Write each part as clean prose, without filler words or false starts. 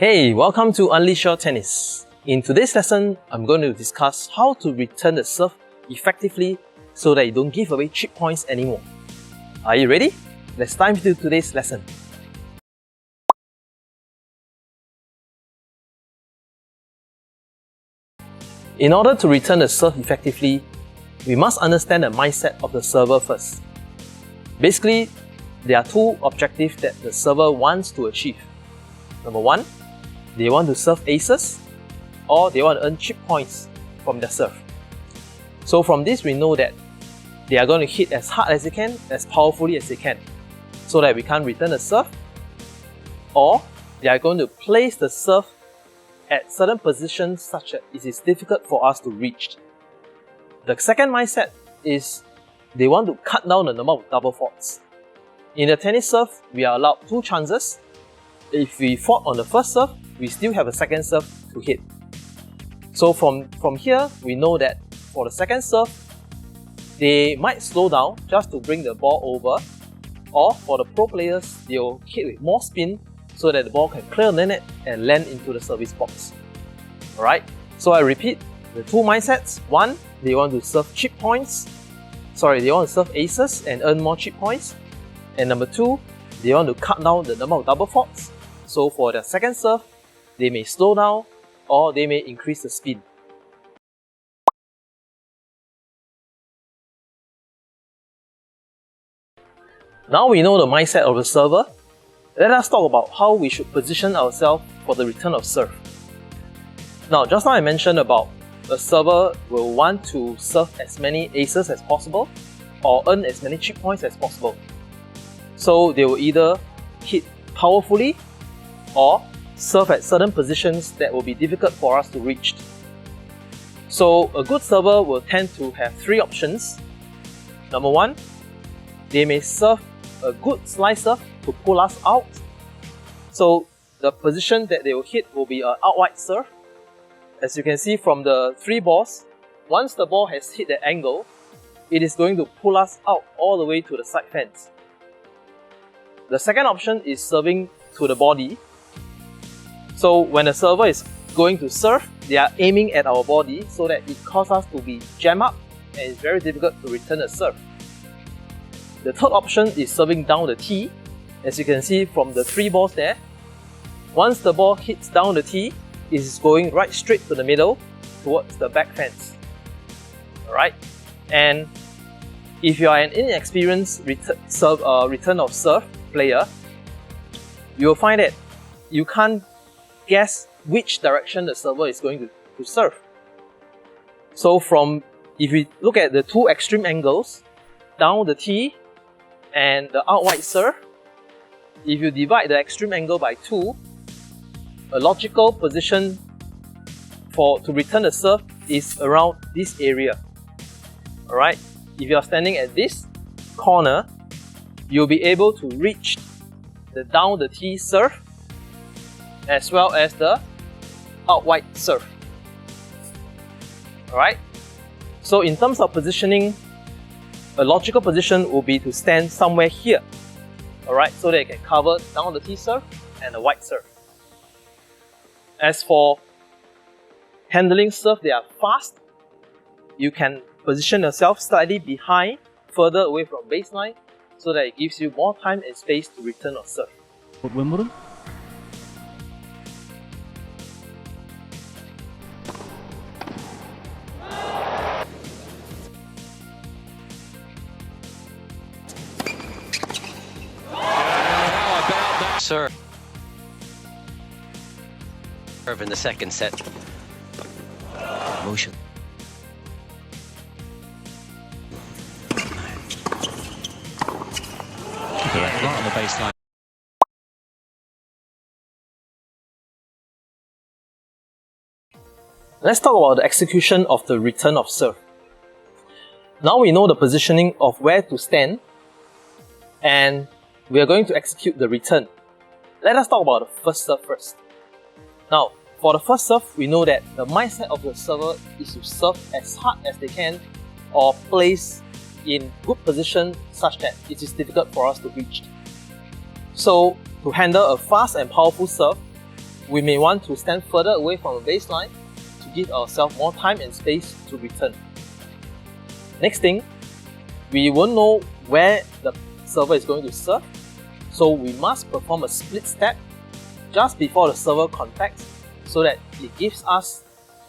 Hey, welcome to Unleash Your Tennis. In today's lesson, I'm going to discuss how to return the serve effectively so that you don't give away chip points anymore. Are you ready? Let's dive into today's lesson. In order to return the serve effectively, we must understand the mindset of the server first. Basically, there are two objectives that the server wants to achieve. Number one, they want to serve aces, or they want to earn chip points from their serve. So from this, we know that they are going to hit as hard as they can, as powerfully as they can, so that we can't return the serve, or they are going to place the serve at certain positions such that it is difficult for us to reach. The second mindset is they want to cut down the number of double faults. In the tennis serve, we are allowed two chances. If we fault on the first serve, we still have a second serve to hit. So from here, we know that for the second serve, they might slow down just to bring the ball over, or for the pro players, they'll hit with more spin so that the ball can clear the net and land into the service box. Alright, so I repeat the two mindsets. One, they want to serve chip points. They want to serve aces and earn more chip points. And number two, they want to cut down the number of double faults. So for the second serve, they may slow down or they may increase the spin. Now we know the mindset of the server. Let us talk about how we should position ourselves for the return of serve. Now, just now I mentioned about the server will want to serve as many aces as possible or earn as many chip points as possible. So they will either hit powerfully or serve at certain positions that will be difficult for us to reach. So a good server will tend to have three options. Number one, they may serve a good slice serve to pull us out. So the position that they will hit will be an outright serve. As you can see from the three balls, once the ball has hit the angle, it is going to pull us out all the way to the side fence. The second option is serving to the body. So when the server is going to serve, they are aiming at our body so that it causes us to be jammed up and it's very difficult to return a serve. The third option is serving down the tee. As you can see from the three balls there, once the ball hits down the tee, it is going right straight to the middle towards the back fence. Alright, and if you are an inexperienced return of serve player, you will find that you can't guess which direction the server is going to serve. So if we look at the two extreme angles, down the tee and the outright serve, if you divide the extreme angle by 2, a logical position to return the serve is around this area. Alright, if you are standing at this corner, you'll be able to reach the down the tee serve as well as the outright serve. Alright, so in terms of positioning, a logical position will be to stand somewhere here. Alright, so that you can cover down the tee serve and the wide serve. As for handling serve, they are fast. You can position yourself slightly behind, further away from baseline, so that it gives you more time and space to return or serve. At Wimbledon? Serve in the second set. Motion. Right on the baseline. Let's talk about the execution of the return of serve. Now we know the positioning of where to stand, and we are going to execute the return. Let us talk about the first serve first. Now, for the first serve, we know that the mindset of the server is to serve as hard as they can or place in good position such that it is difficult for us to reach. So, to handle a fast and powerful serve, we may want to stand further away from the baseline to give ourselves more time and space to return. Next thing, we won't know where the server is going to serve, so we must perform a split step just before the server contacts so that it gives us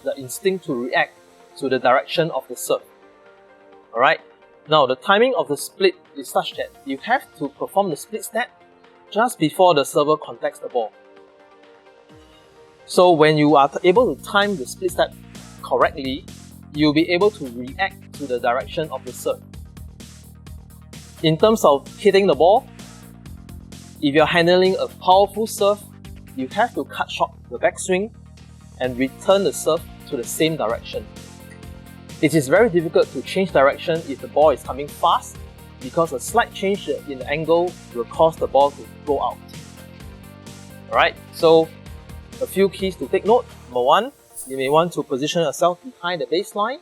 the instinct to react to the direction of the serve. Alright, now the timing of the split is such that you have to perform the split step just before the server contacts the ball. So when you are able to time the split step correctly, you'll be able to react to the direction of the serve. In terms of hitting the ball, if you're handling a powerful serve, you have to cut short the backswing and return the serve to the same direction. It is very difficult to change direction if the ball is coming fast because a slight change in the angle will cause the ball to go out. Alright, so a few keys to take note. Number 1, you may want to position yourself behind the baseline.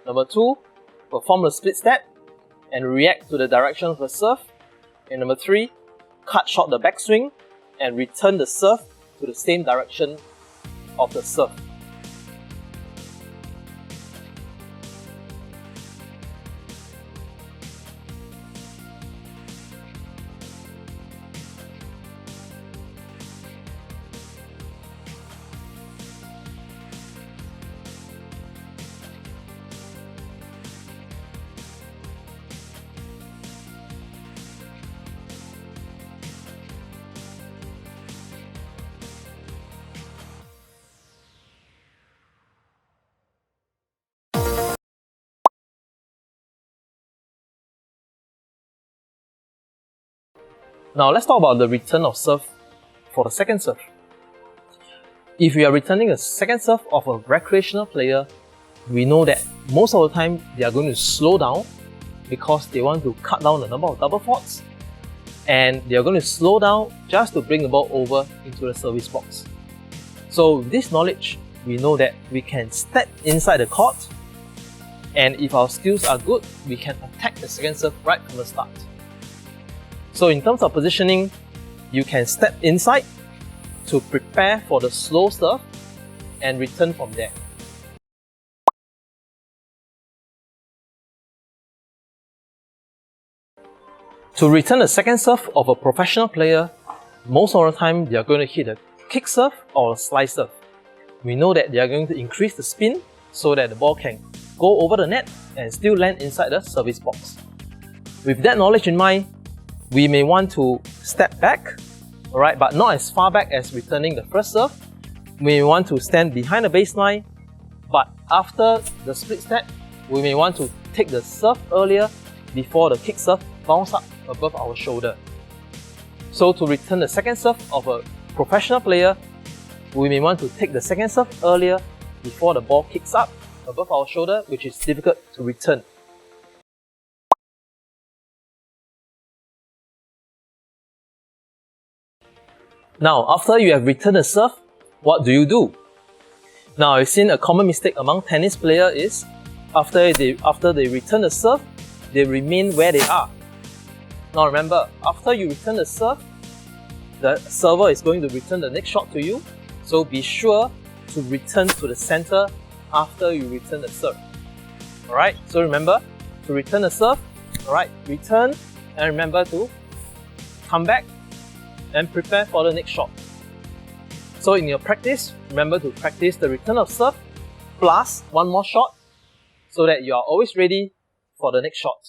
Number 2, perform a split step and react to the direction of the serve. And number 3, cut short the backswing and return the serve to the same direction of the serve. Now let's talk about the return of serve for the second serve. If we are returning a second serve of a recreational player, we know that most of the time they are going to slow down because they want to cut down the number of double faults, and they are going to slow down just to bring the ball over into the service box. So with this knowledge, we know that we can step inside the court, and if our skills are good, we can attack the second serve right from the start. So in terms of positioning, you can step inside to prepare for the slow serve and return from there. To return a second serve of a professional player, most of the time they are going to hit a kick serve or a slice serve. We know that they are going to increase the spin so that the ball can go over the net and still land inside the service box. With that knowledge in mind, we may want to step back, alright, but not as far back as returning the first serve. We may want to stand behind the baseline, but after the split step, we may want to take the serve earlier before the kick serve bounce up above our shoulder. So to return the second serve of a professional player, we may want to take the second serve earlier before the ball kicks up above our shoulder, which is difficult to return. Now, after you have returned the serve, what do? Now, I've seen a common mistake among tennis players is after they return the serve, they remain where they are. Now remember, after you return the serve, the server is going to return the next shot to you, so be sure to return to the center after you return the serve. Alright, so remember to return the serve, alright, return, and remember to come back and prepare for the next shot. So in your practice, remember to practice the return of serve plus one more shot so that you are always ready for the next shot.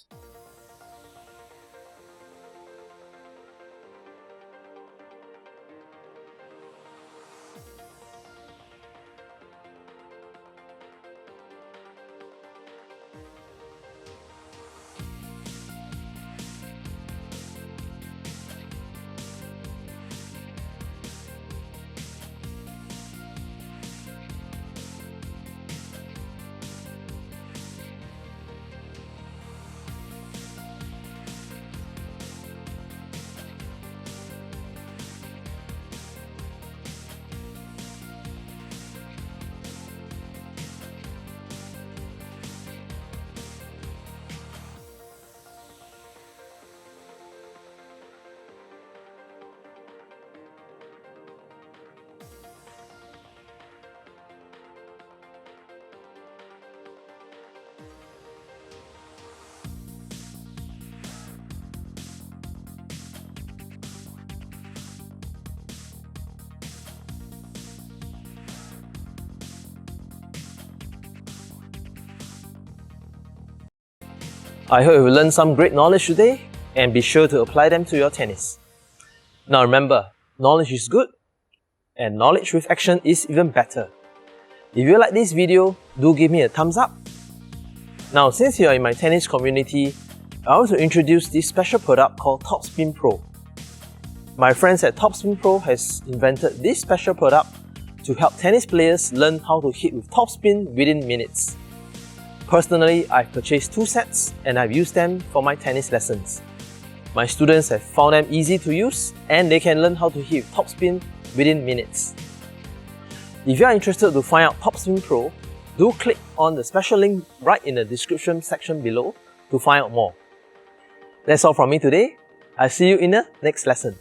I hope you learned some great knowledge today and be sure to apply them to your tennis. Now remember, knowledge is good and knowledge with action is even better. If you like this video, do give me a thumbs up. Now since you are in my tennis community, I want to introduce this special product called Topspin Pro. My friends at Topspin Pro has invented this special product to help tennis players learn how to hit with topspin within minutes. Personally, I've purchased 2 sets and I've used them for my tennis lessons. My students have found them easy to use and they can learn how to hit with topspin within minutes. If you are interested to find out Topspin Pro, do click on the special link right in the description section below to find out more. That's all from me today. I'll see you in the next lesson.